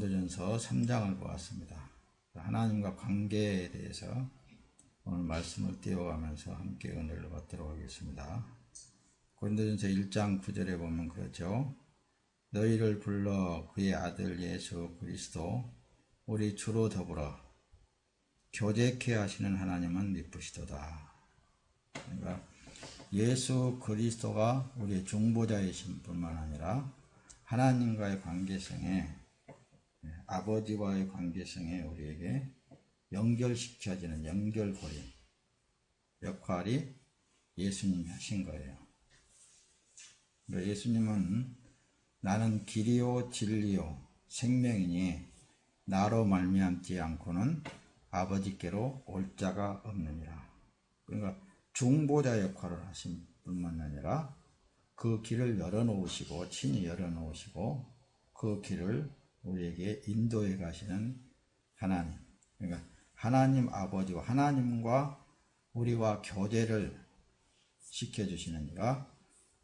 고린도전서 3장을 보았습니다. 하나님과 관계에 대해서 오늘 말씀을 띄워가면서 함께 은혜를 받도록 하겠습니다. 고린도전서 1장 9절에 보면 그렇죠. 너희를 불러 그의 아들 예수 그리스도 우리 주로 더불어 교제케 하시는 하나님은 미쁘시도다. 그러니까 예수 그리스도가 우리의 중보자이신 뿐만 아니라 하나님과의 관계성에, 아버지와의 관계성에 우리에게 연결시켜지는 연결고리 역할이 예수님이 하신 거예요. 예수님은 나는 길이요 진리요 생명이니 나로 말미암지 않고는 아버지께로 올 자가 없느니라. 그러니까 중보자 역할을 하신 뿐만 아니라 그 길을 열어놓으시고 친히 열어놓으시고 그 길을 우리에게 인도해 가시는 하나님, 그러니까 하나님 아버지와 하나님과 우리와 교제를 시켜주시는 이가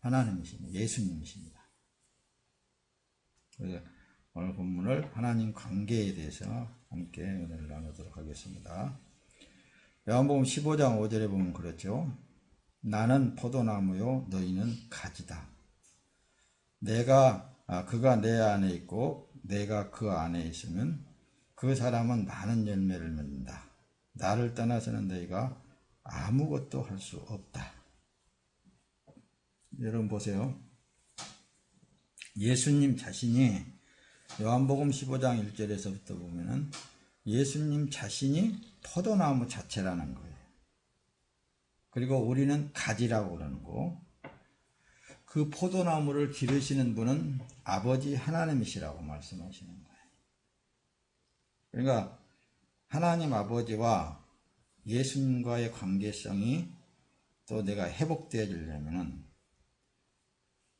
하나님이십니다. 예수님이십니다. 그래서 오늘 본문을 하나님 관계에 대해서 함께 은혜를 나누도록 하겠습니다. 요한복음 15장 5절에 보면 그렇죠. 나는 포도나무요 너희는 가지다. 그가 내 안에 있고 내가 그 안에 있으면 그 사람은 많은 열매를 맺는다. 나를 떠나서는 너희가 아무것도 할 수 없다. 여러분 보세요. 예수님 자신이 요한복음 15장 1절에서부터 보면은 예수님 자신이 포도나무 자체라는 거예요. 그리고 우리는 가지라고 그러는 거. 그 포도나무를 기르시는 분은 아버지 하나님이시라고 말씀하시는 거예요. 그러니까 하나님 아버지와 예수님과의 관계성이 또 내가 회복되어지려면은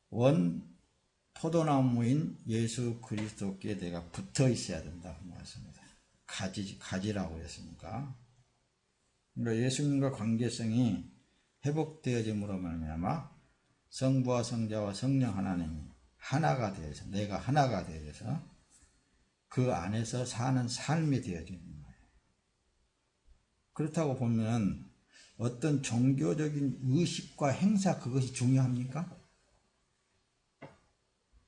원 포도나무인 예수 그리스도께 내가 붙어 있어야 된다고 말씀합니다. 가지라고 했으니까. 그러니까 예수님과 관계성이 회복되어짐으로 말미암아 성부와 성자와 성령 하나님이 하나가 되어서 내가 하나가 되어서 그 안에서 사는 삶이 되어지는 거예요. 그렇다고 보면 어떤 종교적인 의식과 행사 그것이 중요합니까?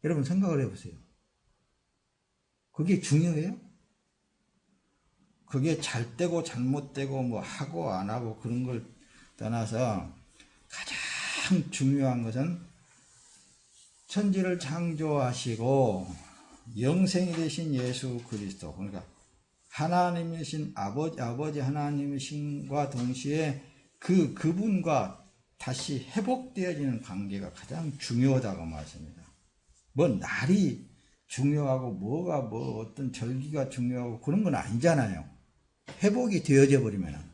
여러분 생각을 해보세요. 그게 중요해요? 그게 잘되고 잘못되고 뭐 하고 안 하고 그런 걸 떠나서 가장 중요한 것은 천지를 창조하시고 영생이 되신 예수 그리스도, 그러니까 하나님이신 아버지 하나님이신과 동시에 그분과 다시 회복되어지는 관계가 가장 중요하다고 말씀합니다. 뭐 날이 중요하고 뭐가 어떤 절기가 중요하고 그런 건 아니잖아요. 회복이 되어져 버리면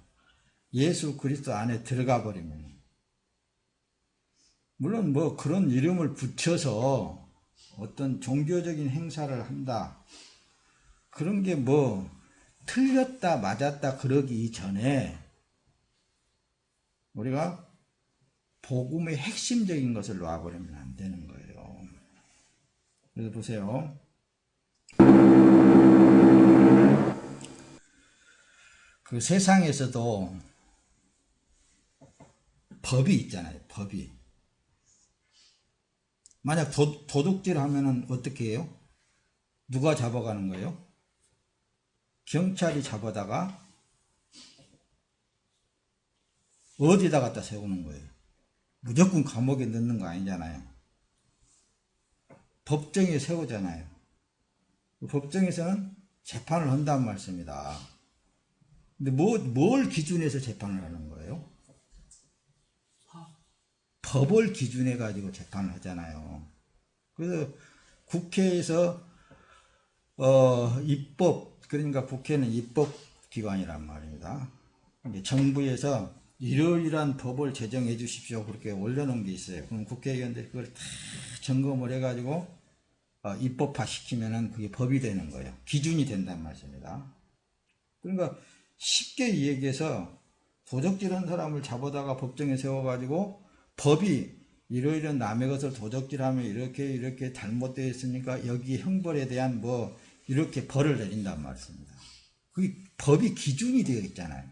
예수 그리스도 안에 들어가 버리면 물론 뭐 그런 이름을 붙여서 어떤 종교적인 행사를 한다 그런 게 뭐 틀렸다 맞았다 그러기 전에 우리가 복음의 핵심적인 것을 놔버리면 안 되는 거예요. 그래서 보세요. 그 세상에서도 법이 있잖아요. 법이. 만약 도둑질 하면은 어떻게 해요? 누가 잡아가는 거예요? 경찰이 잡아다가 어디다 갖다 세우는 거예요? 무조건 감옥에 넣는 거 아니잖아요. 법정에 세우잖아요. 법정에서는 재판을 한다는 말씀입니다. 근데 뭘 기준해서 재판을 하는 거예요? 법을 기준해 가지고 재판을 하잖아요. 그래서 국회에서 입법, 그러니까 국회는 입법기관이란 말입니다. 정부에서 이러이러한 법을 제정해 주십시오 그렇게 올려놓은 게 있어요. 그럼 국회의원들이 그걸 다 점검을 해가지고 입법화 시키면은 그게 법이 되는 거예요. 기준이 된단 말씀입니다. 그러니까 쉽게 얘기해서 도적질한 사람을 잡아다가 법정에 세워가지고 법이 이러이러한 남의 것을 도적질하면 이렇게 잘못되어 있으니까 여기 형벌에 대한 뭐 이렇게 벌을 내린단 말씀입니다. 그게 법이 기준이 되어 있잖아요.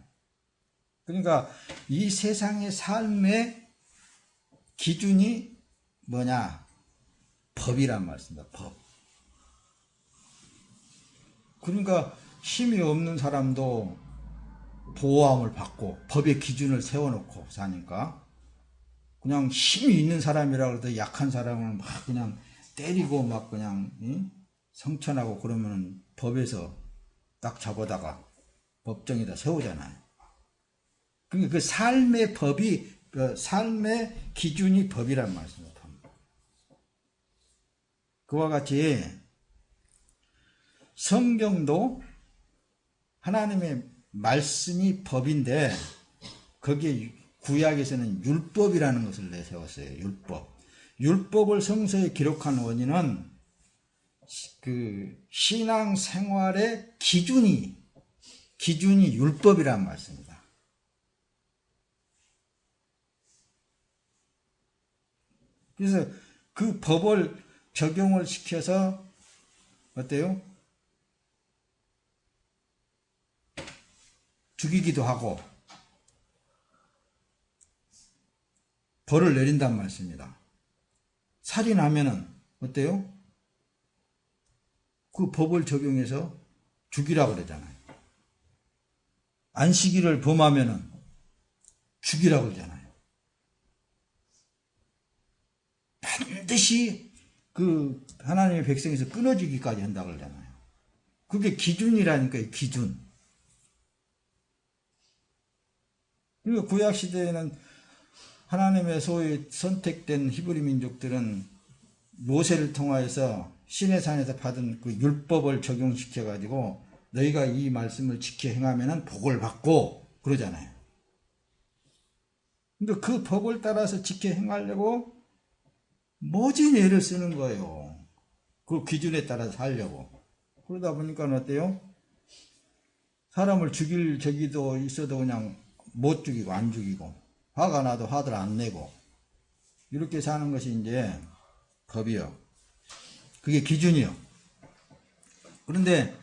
그러니까 이 세상의 삶의 기준이 뭐냐? 법이란 말씀입니다. 법. 그러니까 힘이 없는 사람도 보호함을 받고 법의 기준을 세워놓고 사니까, 그냥 힘이 있는 사람이라 그래도 약한 사람을 막 그냥 때리고 막 그냥 성천하고 그러면 법에서 딱 잡아다가 법정에다 세우잖아요. 그러니까 그 삶의 법이, 그 삶의 기준이 법이란 말씀입니다. 그와 같이 성경도 하나님의 말씀이 법인데, 거기에 구약에서는 율법이라는 것을 내세웠어요. 율법. 율법을 성서에 기록한 원인은 그 신앙 생활의 기준이 율법이란 말씀입니다. 그래서 그 법을 적용을 시켜서 어때요? 죽이기도 하고 벌을 내린단 말씀입니다. 살인하면은 어때요? 그 법을 적용해서 죽이라고 그러잖아요. 안식일을 범하면은 죽이라고 그러잖아요. 반드시 그 하나님의 백성에서 끊어지기까지 한다고 그러잖아요. 그게 기준이라니까요. 기준. 그리고 구약시대에는 하나님의 소위 선택된 히브리 민족들은 모세를 통하여서 시내산에서 받은 그 율법을 적용시켜 가지고 너희가 이 말씀을 지켜 행하면 복을 받고 그러잖아요. 근데 그 법을 따라서 지켜 행하려고 모진 애를 쓰는 거예요. 그 기준에 따라서 살려고. 그러다 보니까 어때요? 사람을 죽일 적이도 있어도 그냥 못 죽이고 안 죽이고, 화가 나도 화들 안 내고, 이렇게 사는 것이 이제 법이요. 그게 기준이요. 그런데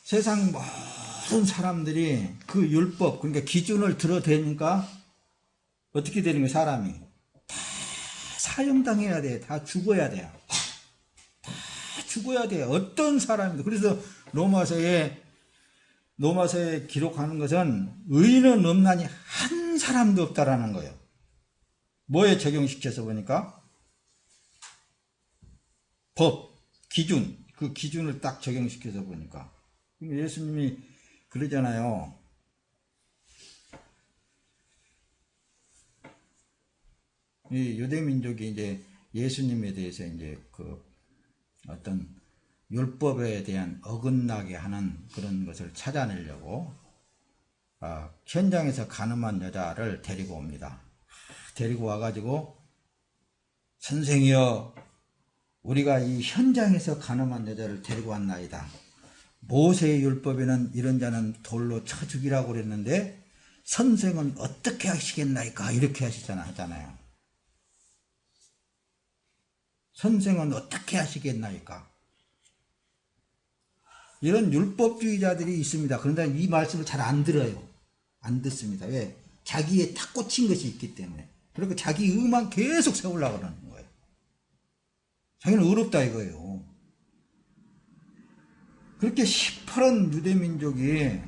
세상 모든 사람들이 그 율법, 그러니까 기준을 들어대니까 어떻게 되는 거예요? 사람이 다 사형당해야 돼. 다 죽어야 돼요. 다 죽어야 돼요. 어떤 사람이든. 그래서 로마서에 기록하는 것은 의인은 없나니 한 사람도 없다라는 거예요. 뭐에 적용시켜서 보니까 법, 기준, 그 기준을 딱 적용시켜서 보니까 예수님이 그러잖아요. 이 유대민족이 이제 예수님에 대해서 이제 그 어떤 율법에 대한 어긋나게 하는 그런 것을 찾아내려고 현장에서 가늠한 여자를 데리고 옵니다. 데리고 와가지고 선생이여, 우리가 이 현장에서 가늠한 여자를 데리고 왔나이다. 모세의 율법에는 이런 자는 돌로 쳐 죽이라고 그랬는데 선생은 어떻게 하시겠나이까? 이렇게 하잖아요. 선생은 어떻게 하시겠나이까? 이런 율법주의자들이 있습니다. 그런데 이 말씀을 잘 안 들어요. 안 듣습니다. 왜? 자기에 탁 꽂힌 것이 있기 때문에. 그리고 자기 의만 계속 세우려고 그러는 거예요. 자기는 의롭다 이거예요. 그렇게 시퍼런 유대민족이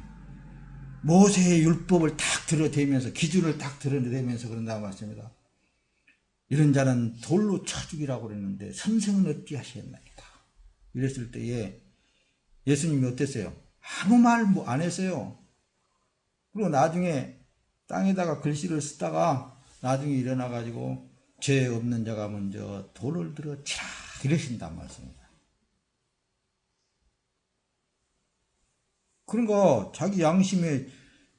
모세의 율법을 탁 들어대면서, 기준을 탁 들어대면서 그런다고 했습니다. 이런 자는 돌로 쳐 죽이라고 그랬는데 선생은 어찌 하시겠나이까? 이랬을 때에 예수님이 어땠어요? 아무 말 안 했어요. 그리고 나중에 땅에다가 글씨를 쓰다가 나중에 일어나가지고 죄 없는 자가 먼저 돌을 들어 치라 이러신단 말씀입니다. 그러니까 자기 양심에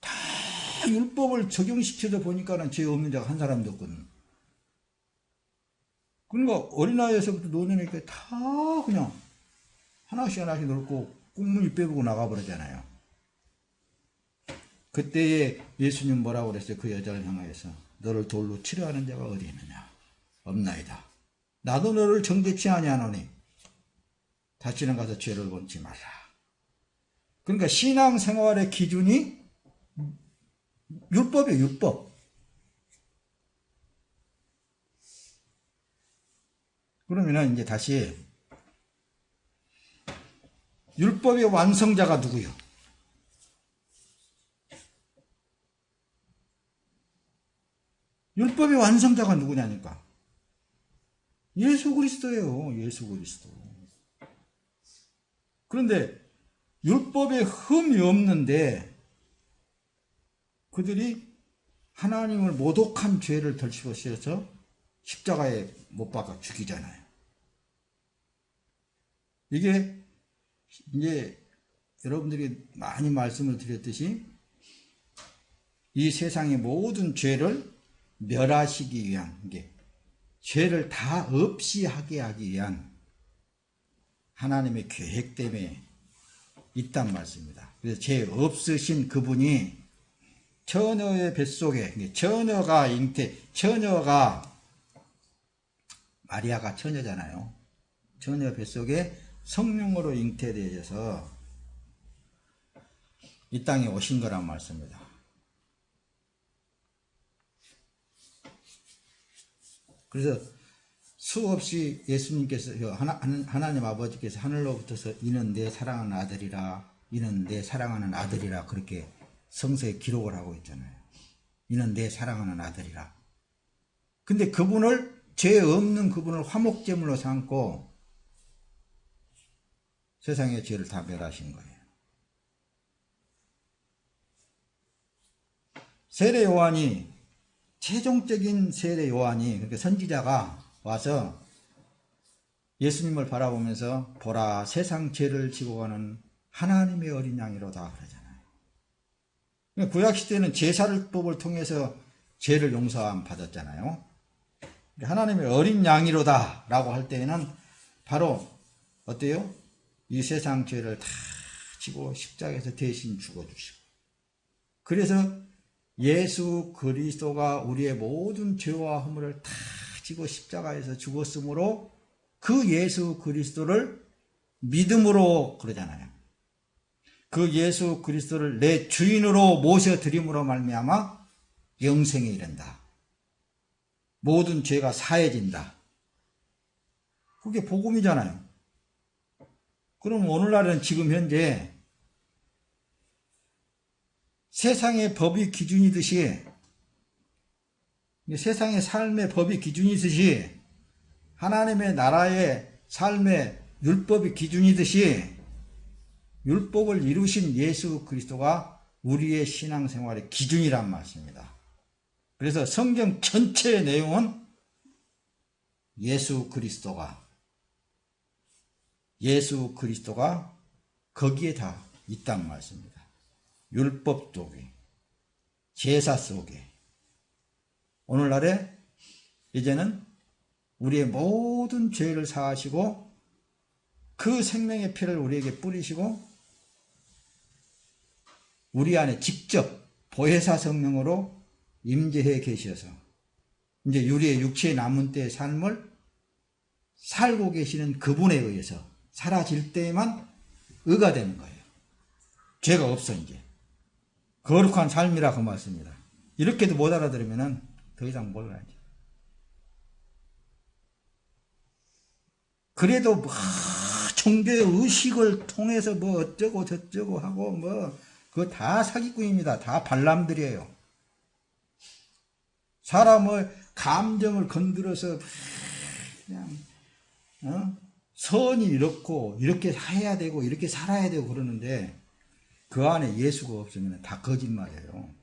다 율법을 적용시켜서 보니까는 죄 없는 자가 한 사람도 없거든. 그러니까 어린아이에서부터 노년이니까 다 그냥 하나씩 넣고 꽁무니 빼보고 나가버리잖아요. 그때에 예수님 뭐라고 그랬어요? 그 여자를 향하여서 너를 돌로 치려 하는 자가 어디 있느냐? 없나이다. 나도 너를 정죄치 아니하노니 다시는 가서 죄를 범치 말라. 그러니까 신앙생활의 기준이 율법이에요. 율법. 그러면 이제 다시 율법의 완성자가 누구요? 율법의 완성자가 누구냐니까. 예수 그리스도예요. 예수 그리스도. 그런데 율법에 흠이 없는데 그들이 하나님을 모독한 죄를 덜치고서 십자가에 못 박아 죽이잖아요. 이게 이제 여러분들이 많이 말씀을 드렸듯이 이 세상의 모든 죄를 멸하시기 위한 게 죄를 다 없이 하게 하기 위한 하나님의 계획 때문에 있단 말씀입니다. 그래서 죄 없으신 그분이 처녀의 뱃속에 처녀가 마리아가 처녀잖아요. 처녀 뱃속에 성령으로 잉태되어서 이 땅에 오신 거란 말씀입니다. 그래서 수없이 예수님께서 하나님 아버지께서 하늘로부터서 이는 내 사랑하는 아들이라 이는 내 사랑하는 아들이라 그렇게 성서에 기록을 하고 있잖아요. 이는 내 사랑하는 아들이라. 근데 그분을 죄 없는 그분을 화목제물로 삼고 세상의 죄를 다 멸하신 거예요. 세례 요한이 최종적인 세례 요한이 그러니까 선지자가 와서 예수님을 바라보면서 보라 세상 죄를 지고 가는 하나님의 어린 양이로다 그러잖아요. 구약시대는 제사법을 통해서 죄를 용서함 받았잖아요. 하나님의 어린 양이로다 라고 할 때에는 바로 어때요? 이 세상 죄를 다 지고 십자가에서 대신 죽어주시고 그래서 예수 그리스도가 우리의 모든 죄와 허물을 다 지고 십자가에서 죽었으므로 그 예수 그리스도를 믿음으로 그러잖아요. 그 예수 그리스도를 내 주인으로 모셔드림으로 말미암아 영생에 이른다. 모든 죄가 사해진다. 그게 복음이잖아요. 그럼 오늘날은 지금 현재 세상의 법이 기준이듯이 세상의 삶의 법이 기준이듯이 하나님의 나라의 삶의 율법이 기준이듯이 율법을 이루신 예수 그리스도가 우리의 신앙생활의 기준이란 말씀입니다. 그래서 성경 전체의 내용은 예수 그리스도가 거기에 다 있단 말씀입니다. 율법 속에 제사 속에 오늘날에 이제는 우리의 모든 죄를 사하시고 그 생명의 피를 우리에게 뿌리시고 우리 안에 직접 보혜사 성령으로 임재해 계셔서 이제 우리의 육체의 남은 때의 삶을 살고 계시는 그분에 의해서 사라질 때에만 의가 되는 거예요. 죄가 없어 이제. 거룩한 삶이라 그 말씀입니다. 이렇게도 못 알아들으면 더 이상 몰라야지. 그래도 종교의 의식을 통해서 어쩌고 저쩌고 하고 그거 다 사기꾼입니다. 다 발람들이에요. 사람의 감정을 건드려서 그냥 선이 이렇고 이렇게 해야 되고 이렇게 살아야 되고 그러는데 그 안에 예수가 없으면 다 거짓말이에요.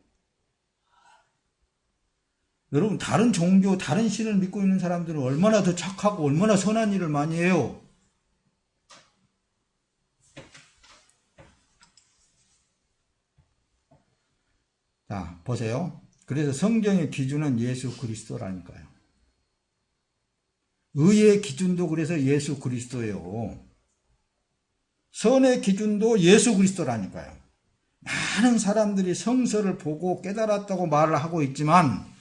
여러분 다른 종교 다른 신을 믿고 있는 사람들은 얼마나 더 착하고 얼마나 선한 일을 많이 해요. 자 보세요. 그래서 성경의 기준은 예수 그리스도라니까요. 의의 기준도 그래서 예수 그리스도예요. 선의 기준도 예수 그리스도라니까요. 많은 사람들이 성서를 보고 깨달았다고 말을 하고 있지만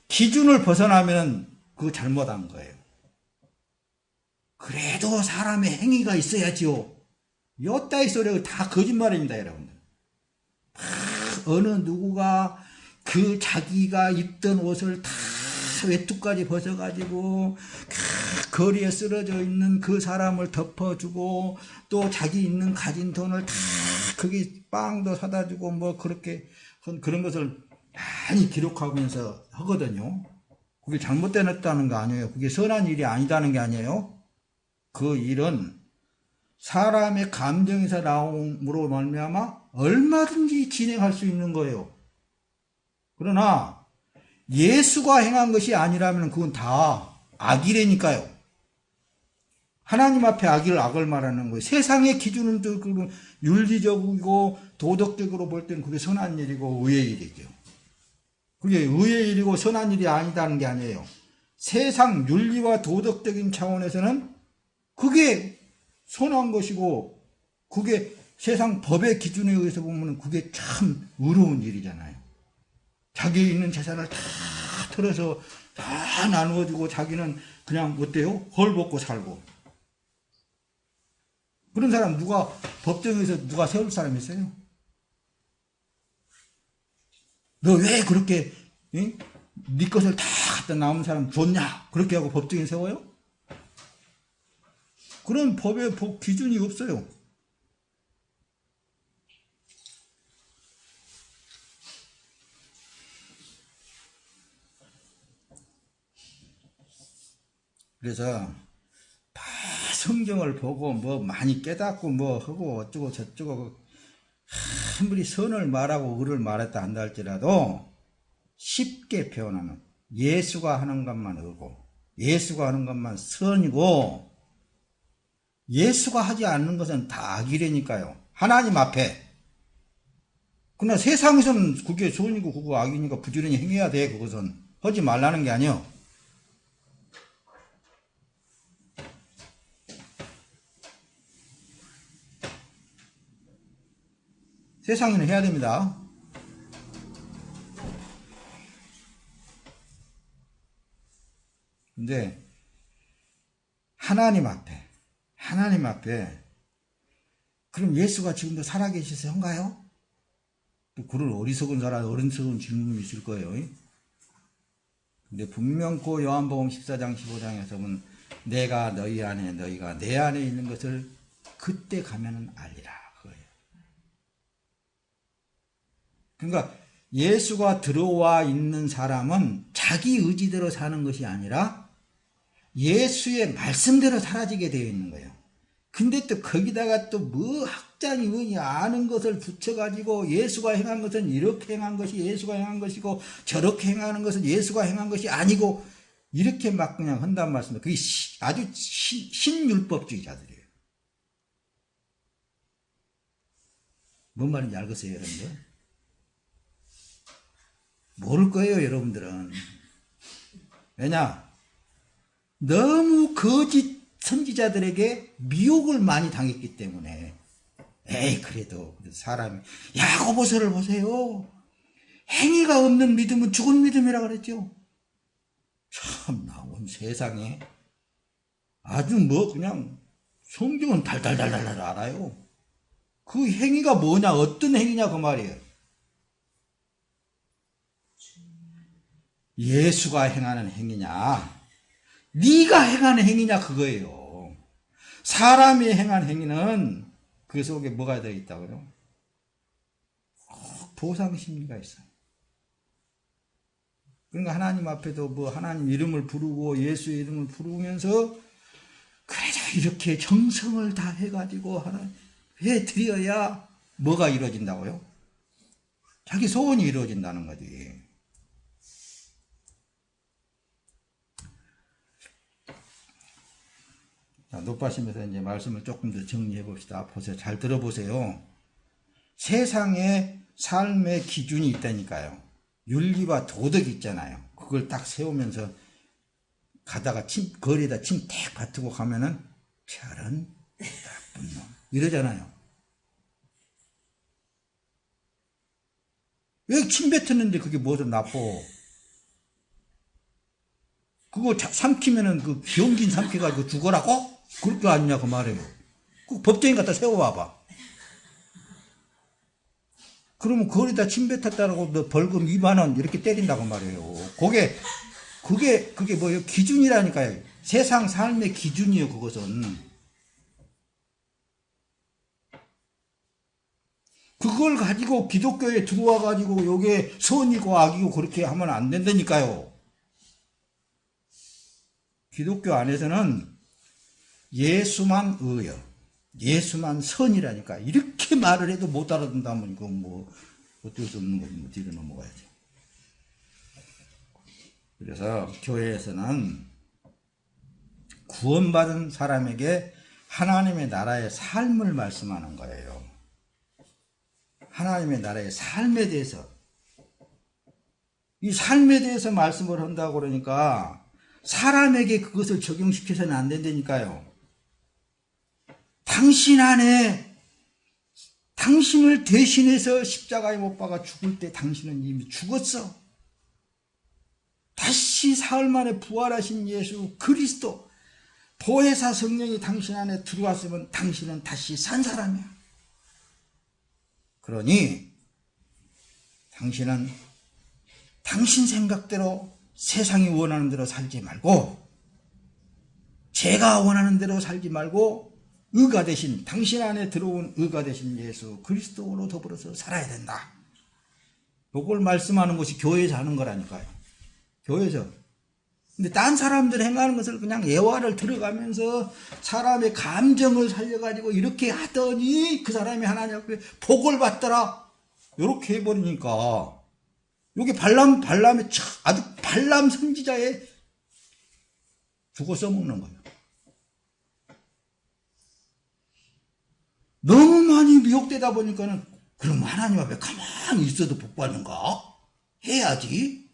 기준을 벗어나면 그거 잘못한 거예요. 그래도 사람의 행위가 있어야지요. 요따위 소리가 다 거짓말입니다, 여러분들. 어느 누구가 그 자기가 입던 옷을 다 외투까지 벗어가지고 거리에 쓰러져 있는 그 사람을 덮어주고 또 자기 있는 가진 돈을 다 거기 빵도 사다 주고 뭐 그렇게 그런 것을 많이 기록하면서 하거든요. 그게 잘못되었다는 거 아니에요. 그게 선한 일이 아니다는 게 아니에요. 그 일은 사람의 감정에서 나옴으로 말미암아 얼마든지 진행할 수 있는 거예요. 그러나 예수가 행한 것이 아니라면 그건 다 악이라니까요. 하나님 앞에 악을 말하는 거예요. 세상의 기준은 또 윤리적이고 도덕적으로 볼 때는 그게 선한 일이고 의의 일이죠. 그게 의의 일이고 선한 일이 아니다는 게 아니에요. 세상 윤리와 도덕적인 차원에서는 그게 선한 것이고 그게 세상 법의 기준에 의해서 보면 그게 참 의로운 일이잖아요. 자기 있는 재산을 다 털어서 다 나누어주고 자기는 그냥 어때요? 헐벗고 살고. 그런 사람 누가 법정에서 누가 세울 사람이 있어요? 너 왜 그렇게 네 것을 다 갖다 남은 사람 줬냐? 그렇게 하고 법정에 세워요? 그런 법의 기준이 없어요. 그래서 다 성경을 보고 뭐 많이 깨닫고 뭐 하고 어쩌고 저쩌고 아무리 선을 말하고 의를 말했다 한다 할지라도 쉽게 표현하면 예수가 하는 것만 의고 예수가 하는 것만 선이고 예수가 하지 않는 것은 다 악이라니까요. 하나님 앞에. 그러나 세상에서는 그게 선이고 그거 악이니까 부지런히 행해야 돼. 그것은 하지 말라는 게 아니요. 세상에는 해야 됩니다. 근데 하나님 앞에 그럼 예수가 지금도 살아계셔서 한가요? 또 그런 어리석은 질문이 있을 거예요. 근데 분명 그 요한복음 14장 15장에서 보면 내가 너희 안에 너희가 내 안에 있는 것을 그때 가면은 알리라. 그거예요. 그러니까 예수가 들어와 있는 사람은 자기 의지대로 사는 것이 아니라 예수의 말씀대로 사라지게 되어 있는 거예요. 근데 또 거기다가 또 뭐 학자니 뭐니 아는 것을 붙여가지고 예수가 행한 것은 이렇게 행한 것이 예수가 행한 것이고 저렇게 행하는 것은 예수가 행한 것이 아니고 이렇게 막 그냥 한단 말씀입니다. 그게 아주 신율법주의자들이에요. 뭔 말인지 알겠어요, 여러분들? 모를 거예요, 여러분들은. 왜냐? 너무 거짓 선지자들에게 미혹을 많이 당했기 때문에 에이 그래도 사람이 야고보서를 보세요. 행위가 없는 믿음은 죽은 믿음이라 그랬죠. 참나 온 세상에 아주 뭐 그냥 성경은 달달달달 알아요. 그 행위가 뭐냐 어떤 행위냐 그 말이에요. 예수가 행하는 행위냐 네가 행하는 행위냐 그거예요. 사람이 행한 행위는 그 속에 뭐가 들어있다고요? 보상심리가 있어요. 그러니까 하나님 앞에도 뭐 하나님 이름을 부르고 예수의 이름을 부르면서 그래도 이렇게 정성을 다 해가지고 하나 해드려야 뭐가 이루어진다고요? 자기 소원이 이루어진다는 거지. 자, 높아심에서 이제 말씀을 조금 더 정리해 봅시다. 보세요. 잘 들어보세요. 세상에 삶의 기준이 있다니까요. 윤리와 도덕이 있잖아요. 그걸 딱 세우면서 가다가 거리에다 침 탁 뱉고 가면은 저런 나쁜 놈 이러잖아요. 왜 침 뱉었는데 그게 뭐든 나빠? 그거 삼키면은 그 병긴 삼켜가지고 죽어라고? 그럴 거 아니냐 그 말이에요. 그 법정에 갖다 세워와봐. 그러면 거기다 침 뱉었다고 너 벌금 2만 원 이렇게 때린다고 말이에요. 그게 뭐예요? 기준이라니까요. 세상 삶의 기준이에요. 그것은. 그걸 가지고 기독교에 들어와 가지고 요게 선이고 악이고 그렇게 하면 안 된다니까요. 기독교 안에서는 예수만 의여, 예수만 선이라니까. 이렇게 말을 해도 못 알아듣는다면 이거 뭐 어쩔 수 없는 거지. 뭐 뒤로 넘어가야지. 그래서 교회에서는 구원받은 사람에게 하나님의 나라의 삶을 말씀하는 거예요. 하나님의 나라의 삶에 대해서, 이 삶에 대해서 말씀을 한다고 그러니까 사람에게 그것을 적용시켜서는 안 된다니까요. 당신 안에 당신을 대신해서 십자가에 못 박아 죽을 때 당신은 이미 죽었어. 다시 사흘 만에 부활하신 예수 그리스도, 보혜사 성령이 당신 안에 들어왔으면 당신은 다시 산 사람이야. 그러니 당신은 당신 생각대로 세상이 원하는 대로 살지 말고, 제가 원하는 대로 살지 말고, 의가 되신, 당신 안에 들어온 의가 되신 예수 그리스도로 더불어서 살아야 된다. 이걸 말씀하는 것이 교회에서 하는 거라니까요. 교회에서. 근데 딴 사람들 행하는 것을 그냥 예화를 들어가면서 사람의 감정을 살려가지고 이렇게 하더니 그 사람이 하나님 앞에 복을 받더라. 이렇게 해버리니까 이게 발람의 아주 발람 선지자의 죽어 써먹는 거예요. 너무 많이 미혹되다 보니까는 그럼 하나님 앞에 가만히 있어도 복 받는가? 해야지.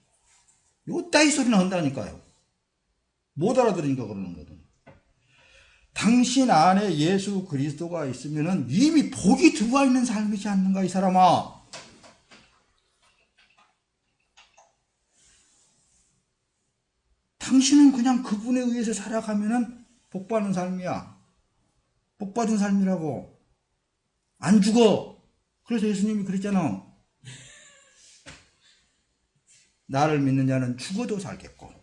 요 따위 소리나 한다니까요. 못 알아들으니까 그러는 거거든. 당신 안에 예수 그리스도가 있으면은 이미 복이 들어와 있는 삶이지 않는가, 이 사람아. 당신은 그냥 그분에 의해서 살아가면은 복 받는 삶이야. 복 받은 삶이라고. 안 죽어. 그래서 예수님이 그랬잖아. 나를 믿는 자는 죽어도 살겠고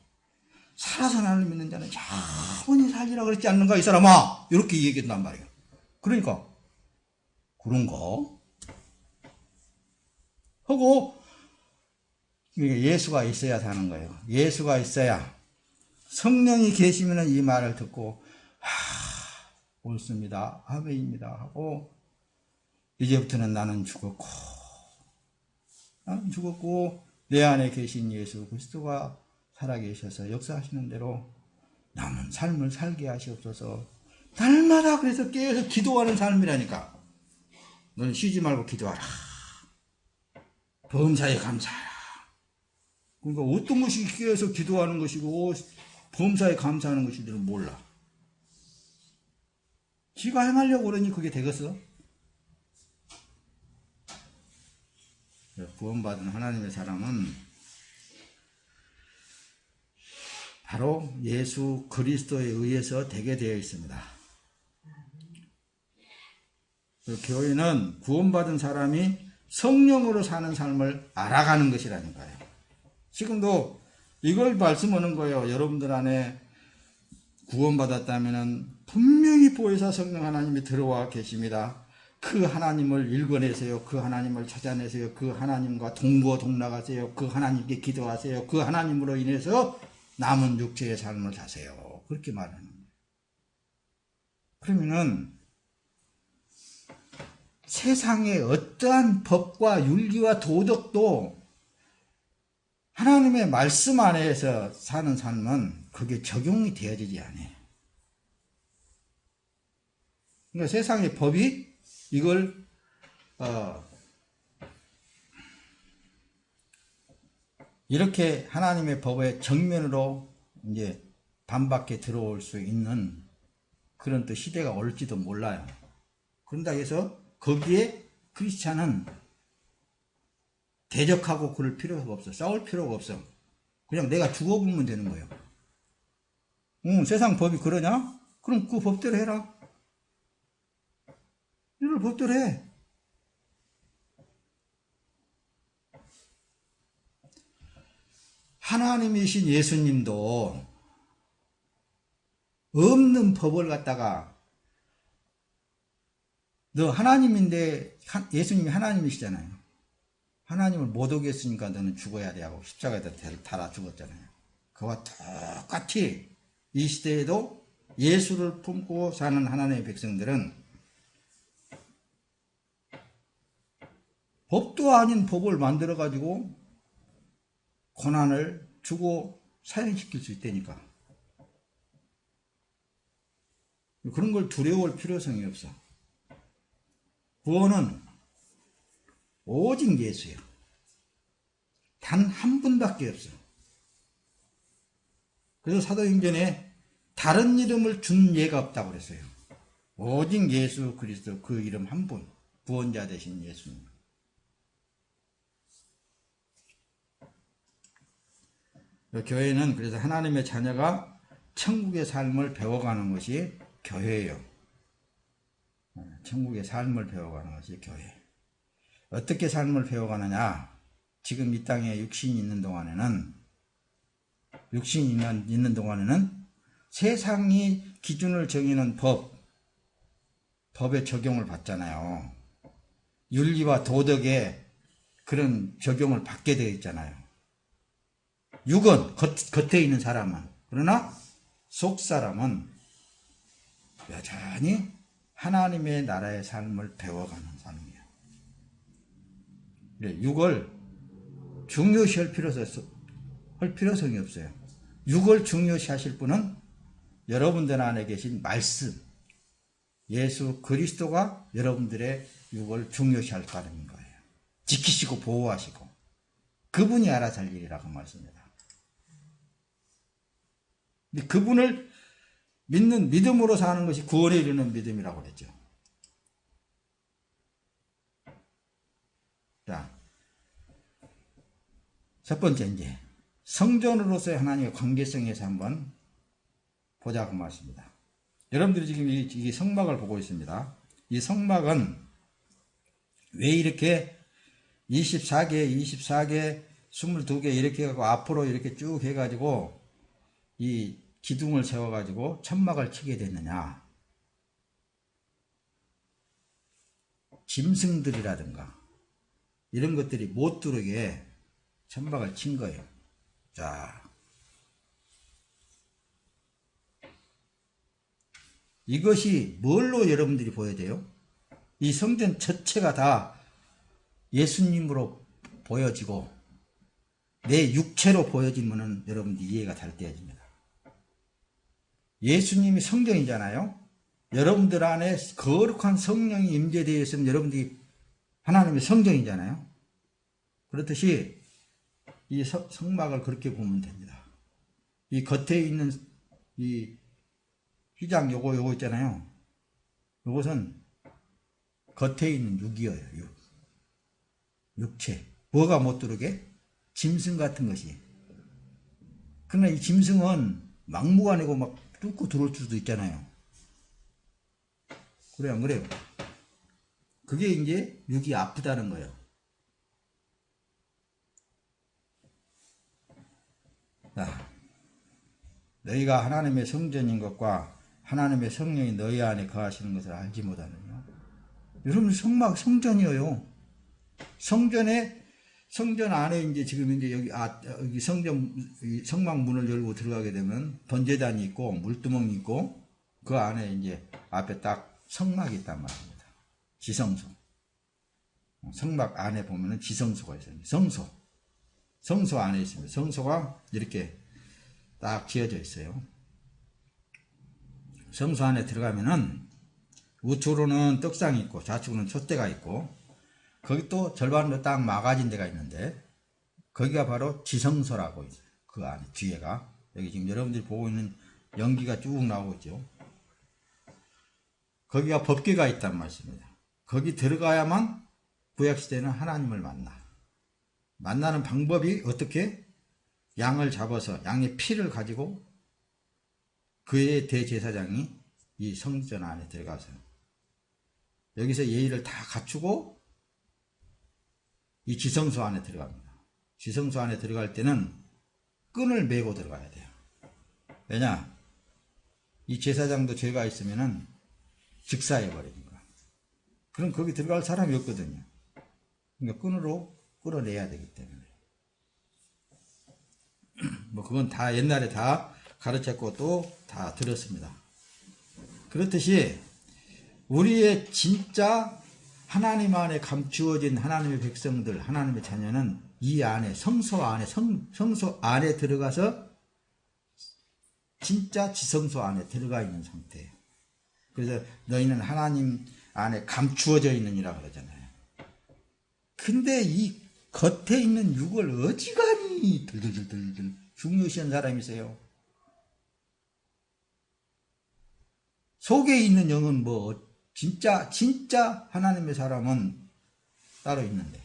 살아서 나를 믿는 자는 영원히 살리라 그랬지 않는가, 이 사람아. 이렇게 얘기했단 말이에요. 그러니까 그런가 하고, 예수가 있어야 사는 거예요. 예수가 있어야, 성령이 계시면 이 말을 듣고 옳습니다, 아멘입니다 하고, 이제부터는 나는 죽었고 내 안에 계신 예수 그리스도가 살아계셔서 역사하시는 대로 남은 삶을 살게 하시옵소서. 날마다 그래서 깨어서 기도하는 삶이라니까. 너는 쉬지 말고 기도하라. 범사에 감사하라. 그러니까 어떤 것이 깨어서 기도하는 것이고 범사에 감사하는 것인지는 몰라. 지가 행하려고 그러니 그게 되겠어? 구원받은 하나님의 사람은 바로 예수 그리스도에 의해서 되게 되어 있습니다. 교회는 구원받은 사람이 성령으로 사는 삶을 알아가는 것이라니까요. 지금도 이걸 말씀하는 거예요. 여러분들 안에 구원받았다면 분명히 보혜사 성령 하나님이 들어와 계십니다. 그 하나님을 읽어내세요. 그 하나님을 찾아내세요. 그 하나님과 동거동락하세요. 그 하나님께 기도하세요. 그 하나님으로 인해서 남은 육체의 삶을 사세요. 그렇게 말하는 거예요. 그러면은 세상의 어떠한 법과 윤리와 도덕도 하나님의 말씀 안에서 사는 삶은 그게 적용이 되어지지 않아요. 그러니까 세상의 법이 이걸 이렇게 하나님의 법의 정면으로 이제 반박해 들어올 수 있는 그런 또 시대가 올지도 몰라요. 그런다 해서 거기에 크리스찬은 대적하고 그럴 필요가 없어. 싸울 필요가 없어. 그냥 내가 죽어보면 되는 거예요. 세상 법이 그러냐? 그럼 그 법대로 해라. 이걸 법대로 해. 하나님이신 예수님도 없는 법을 갖다가 너 하나님인데 예수님이 하나님이시잖아요. 하나님을 못 오겠으니까 너는 죽어야 돼 하고 십자가에다 달아 죽었잖아요. 그와 똑같이 이 시대에도 예수를 품고 사는 하나님의 백성들은 법도 아닌 법을 만들어 가지고 고난을 주고 사형시킬 수 있다니까. 그런 걸 두려워할 필요성이 없어. 구원은 오직 예수야. 단 한 분밖에 없어. 그래서 사도행전에 다른 이름을 준 예가 없다고 그랬어요. 오직 예수 그리스도, 그 이름 한 분, 구원자 되신 예수님. 교회는 그래서 하나님의 자녀가 천국의 삶을 배워가는 것이 교회예요. 천국의 삶을 배워가는 것이 교회. 어떻게 삶을 배워가느냐? 지금 이 땅에 육신이 있는 동안에는 세상이 기준을 정하는 법의 적용을 받잖아요. 윤리와 도덕의 그런 적용을 받게 되어 있잖아요. 육은 겉에 있는 사람은, 그러나 속 사람은 여전히 하나님의 나라의 삶을 배워가는 삶이에요. 육을 중요시 할 필요성이 없어요. 육을 중요시 하실 분은 여러분들 안에 계신 말씀, 예수 그리스도가 여러분들의 육을 중요시 할 따름인 거예요. 지키시고 보호하시고 그분이 알아서 할 일이라고 말씀입니다. 그분을 믿는 믿음으로 사는 것이 구원에 이르는 믿음이라고 그랬죠. 자, 첫 번째 이제 성전으로서의 하나님의 관계성에서 한번 보자고 말씀입니다. 여러분들이 지금 이 성막을 보고 있습니다. 이 성막은 왜 이렇게 24개, 22개 이렇게 해가지고 앞으로 이렇게 쭉 해가지고 이 기둥을 세워가지고 천막을 치게 됐느냐? 짐승들이라든가 이런 것들이 못 들어오게 천막을 친 거예요. 자, 이것이 뭘로 여러분들이 보여야 돼요? 이 성전 전체가 다 예수님으로 보여지고 내 육체로 보여지면은 여러분들이 이해가 잘 되어집니다. 예수님이 성전이잖아요. 여러분들 안에 거룩한 성령이 임재되어 있으면 여러분들이 하나님의 성전이잖아요. 그렇듯이 이 성막을 그렇게 보면 됩니다. 이 겉에 있는 이 휘장 요거 있잖아요. 요것은 겉에 있는 육이에요. 육체. 뭐가 못 들어오게? 짐승 같은 것이. 그러나 이 짐승은 막무가내고 막 뚫고 들어올 수도 있잖아요. 그래요, 안 그래요? 그게 이제 육이 아프다는 거예요. 자, 너희가 하나님의 성전인 것과 하나님의 성령이 너희 안에 거하시는 것을 알지 못하느냐? 여러분, 성전이에요. 성전 안에 이제 지금 이제 여기 성막 문을 열고 들어가게 되면 번제단이 있고 물두멍이 있고 그 안에 이제 앞에 딱 성막이 있단 말입니다. 지성소. 성막 안에 보면은 지성소가 있어요. 성소 안에 있습니다. 성소가 이렇게 딱 지어져 있어요. 성소 안에 들어가면은 우측으로는 떡상이 있고 좌측으로는 촛대가 있고 거기 또 절반으로 딱 막아진 데가 있는데 거기가 바로 지성소라고 있어요. 그 안에 뒤에가 여기 지금 여러분들이 보고 있는 연기가 쭉 나오고 있죠. 거기가 법궤가 있단 말씀입니다. 거기 들어가야만 구약시대는 하나님을 만나는 방법이 어떻게? 양을 잡아서 양의 피를 가지고 그의 대제사장이 이 성전 안에 들어가서 여기서 예의를 다 갖추고 이 지성소 안에 들어갑니다. 지성소 안에 들어갈 때는 끈을 메고 들어가야 돼요. 왜냐? 이 제사장도 죄가 있으면은 즉사해버리는 거야. 그럼 거기 들어갈 사람이 없거든요. 그러니까 끈으로 끌어내야 되기 때문에. 뭐 그건 다 옛날에 다 가르쳤고 또 다 들었습니다. 그렇듯이 우리의 진짜 하나님 안에 감추어진 하나님의 백성들, 하나님의 자녀는 이 안에 성소 안에 들어가서 진짜 지성소 안에 들어가 있는 상태예요. 그래서 너희는 하나님 안에 감추어져 있느니라 그러잖아요. 근데 이 겉에 있는 육을 어지간히 들들들들 중요시한 사람이세요. 속에 있는 영은 뭐 진짜 하나님의 사람은 따로 있는데.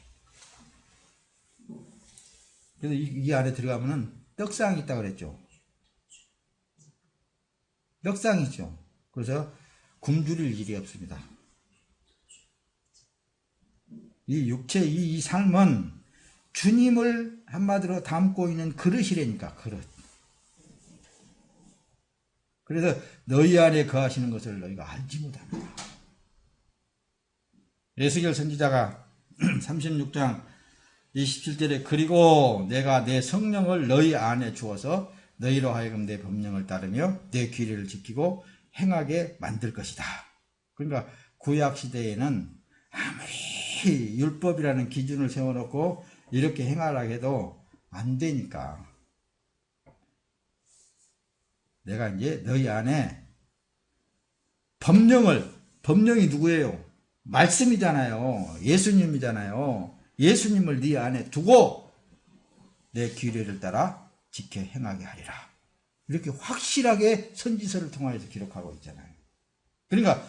그래서 이 안에 들어가면은 떡상이 있다고 그랬죠. 떡상이죠. 그래서 굶주릴 일이 없습니다. 이 육체, 이 삶은 주님을 한마디로 담고 있는 그릇이라니까, 그릇. 그래서 너희 안에 거하시는 것을 너희가 알지 못합니다. 에스겔 선지자가 36장 27절에 그리고 내가 내 성령을 너희 안에 주어서 너희로 하여금 내 법령을 따르며 내 규례를 지키고 행하게 만들 것이다. 그러니까 구약시대에는 아무리 율법이라는 기준을 세워놓고 이렇게 행하라고 해도 안 되니까 내가 이제 너희 안에 법령이 누구예요? 말씀이잖아요. 예수님이잖아요. 예수님을 네 안에 두고 내 규례를 따라 지켜 행하게 하리라. 이렇게 확실하게 선지서를 통하여서 기록하고 있잖아요. 그러니까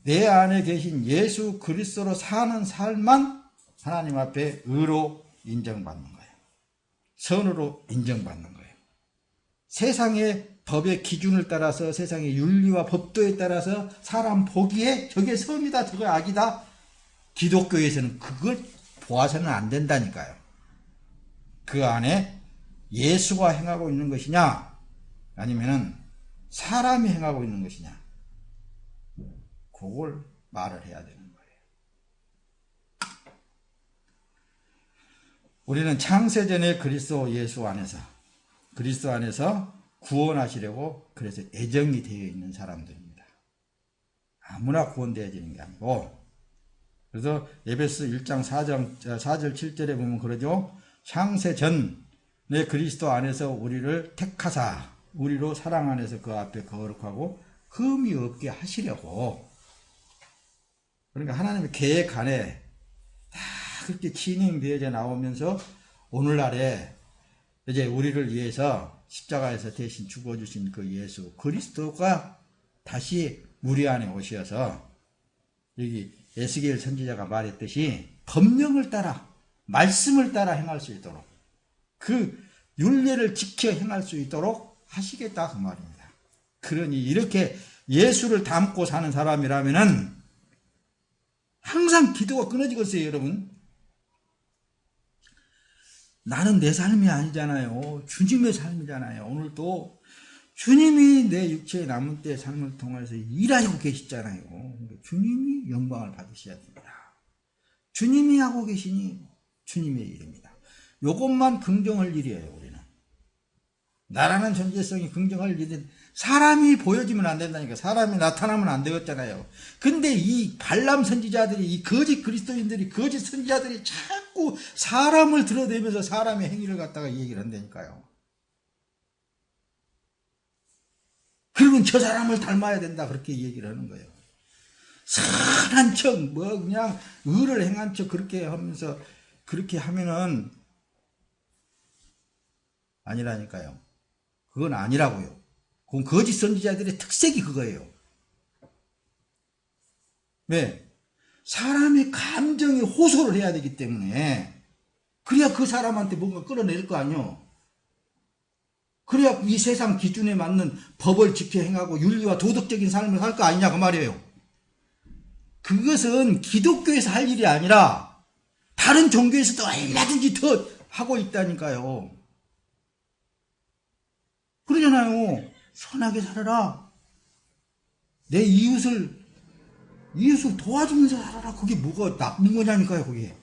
내 안에 계신 예수 그리스도로 사는 삶만 하나님 앞에 의로 인정받는 거예요. 선으로 인정받는 거예요. 세상의 법의 기준을 따라서 세상의 윤리와 법도에 따라서 사람 보기에 저게 선이다 저게 악이다. 기독교에서는 그걸 보아서는 안 된다니까요. 그 안에 예수가 행하고 있는 것이냐 아니면은 사람이 행하고 있는 것이냐 그걸 말을 해야 되는 거예요. 우리는 창세전에 그리스도 예수 안에서 구원하시려고 그래서 애정이 되어 있는 사람들입니다. 아무나 구원되어지는 게 아니고 그래서 에베소 1장 4절 7절에 보면 그러죠. 창세전에 그리스도 안에서 우리를 택하사 우리로 사랑 안에서 그 앞에 거룩하고 흠이 없게 하시려고 그러니까 하나님의 계획 안에 다 그렇게 진행되어져 나오면서 오늘날에 이제 우리를 위해서 십자가에서 대신 죽어주신 그 예수 그리스도가 다시 우리 안에 오셔서 여기 에스겔 선지자가 말했듯이 법령을 따라 말씀을 따라 행할 수 있도록 그 율례를 지켜 행할 수 있도록 하시겠다 그 말입니다. 그러니 이렇게 예수를 담고 사는 사람이라면은 항상 기도가 끊어지겠어요, 여러분. 나는 내 삶이 아니잖아요. 주님의 삶이잖아요. 오늘도 주님이 내 육체의 남은 때의 삶을 통해서 일하고 계시잖아요. 주님이 영광을 받으셔야 됩니다. 주님이 하고 계시니 주님의 일입니다. 이것만 긍정할 일이에요, 우리는. 나라는 존재성이 긍정할 일은 사람이 보여지면 안 된다니까. 사람이 나타나면 안 되겠잖아요. 근데 이 발람 선지자들이, 이 거짓 그리스도인들이, 거짓 선지자들이 자꾸 사람을 드러내면서 사람의 행위를 갖다가 얘기를 한다니까요. 그러면 저 사람을 닮아야 된다. 그렇게 얘기를 하는 거예요. 선한 척, 뭐, 그냥, 의를 행한 척 그렇게 하면서, 그렇게 하면은, 아니라니까요. 그건 아니라고요. 그건 거짓 선지자들의 특색이 그거예요. 왜? 사람의 감정에 호소를 해야 되기 때문에, 그래야 그 사람한테 뭔가 끌어낼 거 아니요. 그래야 이 세상 기준에 맞는 법을 지켜 행하고 윤리와 도덕적인 삶을 살 거 아니냐 그 말이에요. 그것은 기독교에서 할 일이 아니라 다른 종교에서도 얼마든지 더 하고 있다니까요. 그러잖아요. 선하게 살아라. 내 이웃을 도와주면서 살아라. 그게 뭐가 나쁜 거냐니까요, 그게.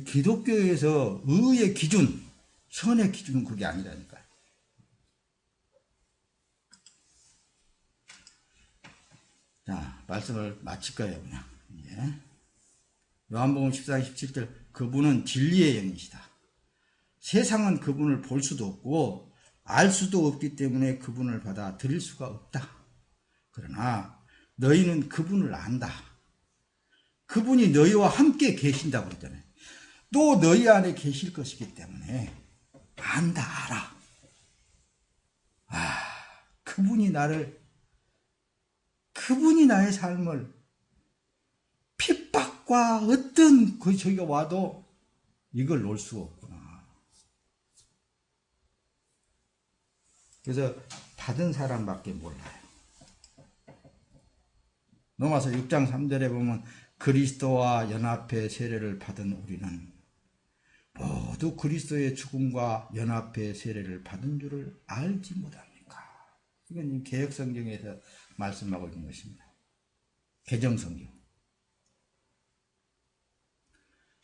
기독교에서 의의 기준, 선의 기준은 그게 아니라니까요. 자, 말씀을 마칠 거예요, 그냥. 예. 요한복음 14장 17절, 그분은 진리의 영이시다. 세상은 그분을 볼 수도 없고 알 수도 없기 때문에 그분을 받아들일 수가 없다. 그러나 너희는 그분을 안다. 그분이 너희와 함께 계신다고 그랬잖아요. 또 너희 안에 계실 것이기 때문에 안다, 알아. 그분이 나의 삶을 핍박과 어떤 저기가 와도 이걸 놓을 수가 없구나. 그래서 받은 사람밖에 몰라요. 로마서 6장 3절에 보면 그리스도와 연합의 세례를 받은 우리는 모두 그리스도의 죽음과 연합의 세례를 받은 줄을 알지 못합니까? 이건 개역성경에서 말씀하고 있는 것입니다. 개정성경.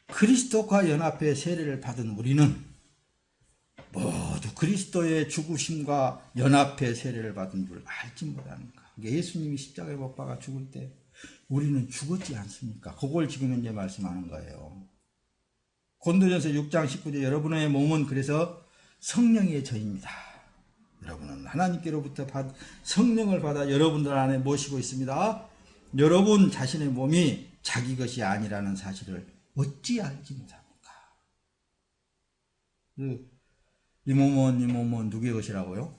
그리스도와 연합의 세례를 받은 우리는 모두 그리스도의 죽으심과 연합의 세례를 받은 줄 알지 못합니까? 예수님이 십자가에 못 박아 죽을 때 우리는 죽었지 않습니까? 그걸 지금 현재 말씀하는 거예요. 고린도전서 6장 19절, 여러분의 몸은 그래서 성령의 저입니다. 여러분은 하나님께로부터 성령을 받아 여러분들 안에 모시고 있습니다. 여러분 자신의 몸이 자기 것이 아니라는 사실을 어찌 알지 못합니까? 이 몸은 누구의 것이라고요?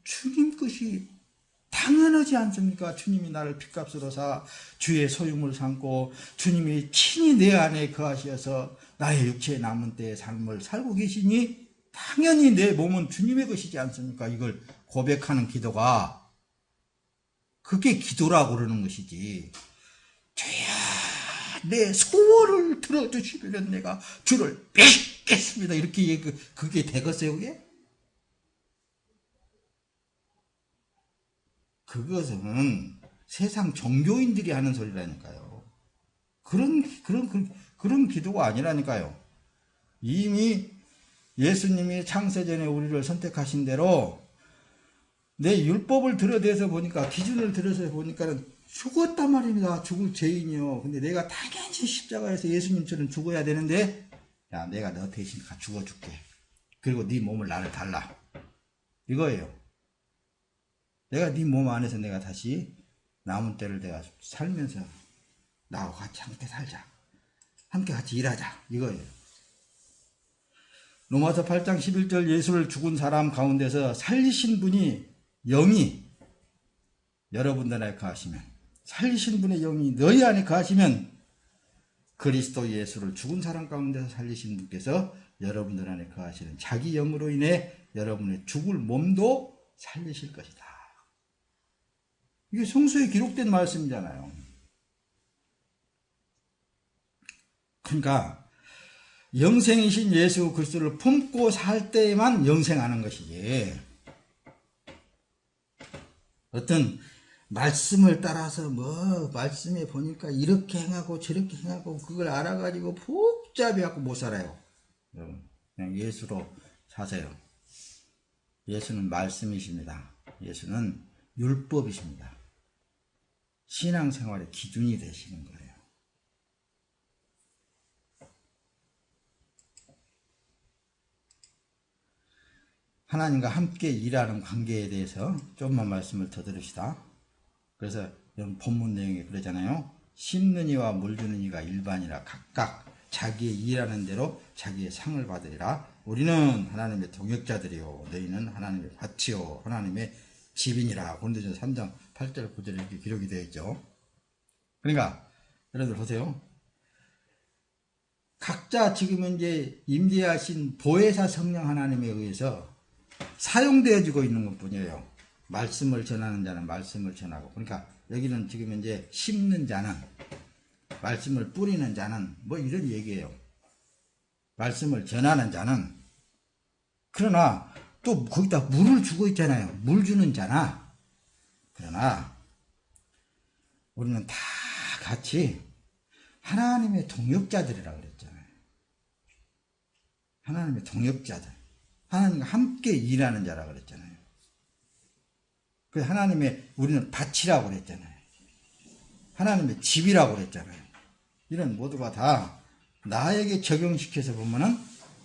주님 것이 당연하지 않습니까? 주님이 나를 핏값으로 사 주의 소유물 삼고 주님이 친히 내 안에 거하셔서 나의 육체에 남은 때의 삶을 살고 계시니 당연히 내 몸은 주님의 것이지 않습니까? 이걸 고백하는 기도가 그게 기도라고 그러는 것이지. 주야 내 소원을 들어주시면 내가 주를 뵙겠습니다. 이렇게 그게 되겠어요, 그게? 그것은 세상 종교인들이 하는 소리라니까요. 그런 기도가 아니라니까요. 이미 예수님이 창세전에 우리를 선택하신 대로 내 율법을 들여대서 보니까, 기준을 들여서 보니까는 죽었단 말입니다. 죽을 죄인이요. 근데 내가 당연히 십자가에서 예수님처럼 죽어야 되는데, 야, 내가 너 대신 죽어줄게. 그리고 네 몸을 나를 달라. 이거예요. 내가 네 몸 안에서 내가 다시 남은 때를 내가 살면서 나하고 같이 함께 살자. 함께 같이 일하자. 이거예요. 로마서 8장 11절, 예수를 죽은 사람 가운데서 살리신 분이 영이 여러분들 안에 거하시면, 살리신 분의 영이 너희 안에 거하시면 그리스도 예수를 죽은 사람 가운데서 살리신 분께서 여러분들 안에 거하시는 자기 영으로 인해 여러분의 죽을 몸도 살리실 것이다. 이게 성서에 기록된 말씀이잖아요. 그러니까 영생이신 예수 그리스도를 품고 살 때에만 영생하는 것이지, 어떤 말씀을 따라서 말씀에 보니까 이렇게 행하고 저렇게 행하고 그걸 알아가지고 복잡해 갖고 못 살아요. 그냥 예수로 사세요. 예수는 말씀이십니다. 예수는 율법이십니다. 신앙생활의 기준이 되시는 거예요. 하나님과 함께 일하는 관계에 대해서 조금만 말씀을 더 들읍시다. 그래서 본문 내용에 그러잖아요. 심는 이와 물주는 이가 일반이라 각각 자기의 일하는 대로 자기의 상을 받으리라. 우리는 하나님의 동역자들이요 너희는 하나님의 밭이요 하나님의 집이니라. 고린도전서 3장 8절 9절에 이렇게 기록이 되어 있죠. 그러니까 여러분들 보세요. 각자 지금 이제 임재하신 보혜사 성령 하나님에 의해서 사용되어지고 있는 것 뿐이에요. 말씀을 전하는 자는 말씀을 전하고. 그러니까 여기는 지금 이제 심는 자는, 말씀을 뿌리는 자는 뭐 이런 얘기예요. 말씀을 전하는 자는. 그러나 또 거기다 물을 주고 있잖아요. 물 주는 자나. 그러나 우리는 다 같이 하나님의 동역자들이라고 그랬잖아요. 하나님의 동역자들. 하나님과 함께 일하는 자라고 그랬잖아요. 그 하나님의, 우리는 밭이라고 그랬잖아요. 하나님의 집이라고 그랬잖아요. 이런 모두가 다 나에게 적용시켜서 보면은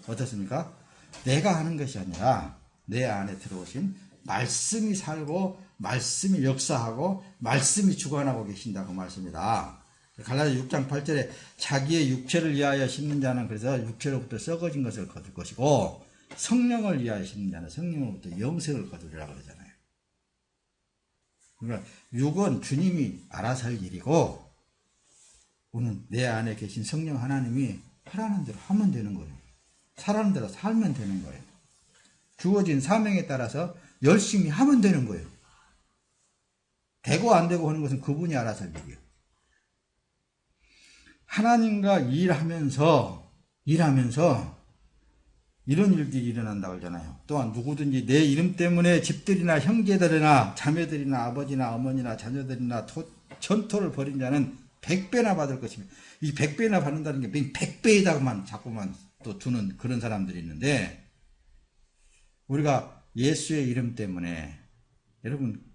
어떻습니까? 내가 하는 것이 아니라 내 안에 들어오신 말씀이 살고 말씀이 역사하고 말씀이 주관하고 계신다고 말씀이다. 갈라디아 6장 8절에 자기의 육체를 위하여 심는 자는 그래서 육체로부터 썩어진 것을 거둘 것이고 성령을 위하여 심는 자는 성령으로부터 영생을 거두리라고 그러잖아요. 그러니까 육은 주님이 알아서 할 일이고 우리는 내 안에 계신 성령 하나님이 하라는 대로 하면 되는 거예요. 살아는 대로 살면 되는 거예요. 주어진 사명에 따라서 열심히 하면 되는 거예요. 되고 안 되고 하는 것은 그분이 알아서 할 일이에요. 하나님과 일하면서 이런 일들이 일어난다고 하잖아요. 또한 누구든지 내 이름 때문에 집들이나 형제들이나 자매들이나 아버지나 어머니나 자녀들이나 전토를 벌인 자는 100배나 받을 것입니다. 이 100배나 받는다는 게 100배에다가만 자꾸만 또 두는 그런 사람들이 있는데, 우리가 예수의 이름 때문에 여러분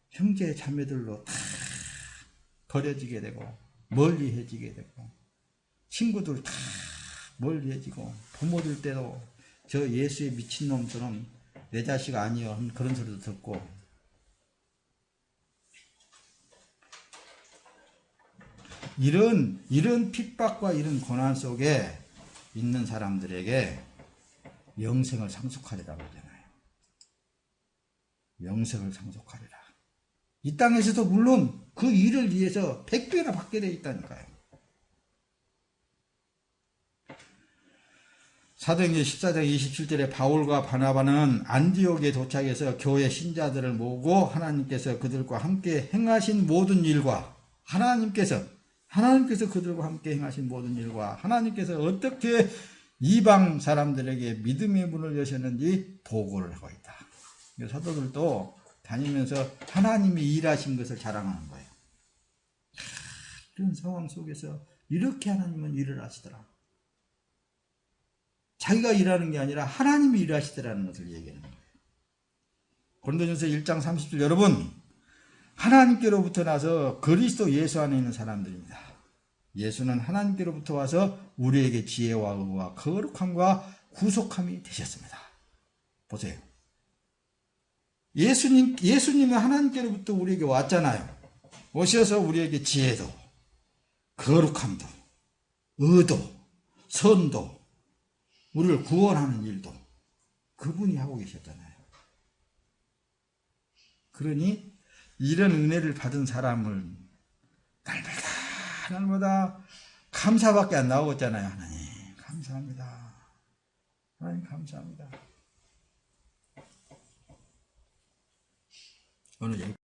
형제 자매들로 다 버려지게 되고 멀리해지게 되고 친구들 다 멀리해지고 부모들 때도 저 예수의 미친놈처럼 내 자식 아니여 그런 소리도 듣고, 이런 핍박과 이런 고난 속에 있는 사람들에게 영생을 상속하리라고 하잖아요. 영생을 상속하리라. 이 땅에서도 물론 그 일을 위해서 100배나 받게 되어 있다니까요. 사도행전 14장 27절에 바울과 바나바는 안디옥에 도착해서 교회 신자들을 모으고 하나님께서 그들과 함께 행하신 모든 일과 하나님께서 그들과 함께 행하신 모든 일과 하나님께서 어떻게 이방 사람들에게 믿음의 문을 여셨는지 보고를 하고 있다. 사도들도 다니면서 하나님이 일하신 것을 자랑하는 거예요. 이런 상황 속에서 이렇게 하나님은 일을 하시더라. 자기가 일하는 게 아니라 하나님이 일하시더라는 것을 얘기하는 거예요. 고린도전서 1장 30절, 여러분 하나님께로부터 나서 그리스도 예수 안에 있는 사람들입니다. 예수는 하나님께로부터 와서 우리에게 지혜와 의와 거룩함과 구속함이 되셨습니다. 보세요. 예수님은 하나님께로부터 우리에게 왔잖아요. 오셔서 우리에게 지혜도 거룩함도 의도 선도 우리를 구원하는 일도 그분이 하고 계셨잖아요. 그러니 이런 은혜를 받은 사람을 날마다 감사밖에 안 나오겠잖아요. 하나님 감사합니다. 하나님 감사합니다. 오늘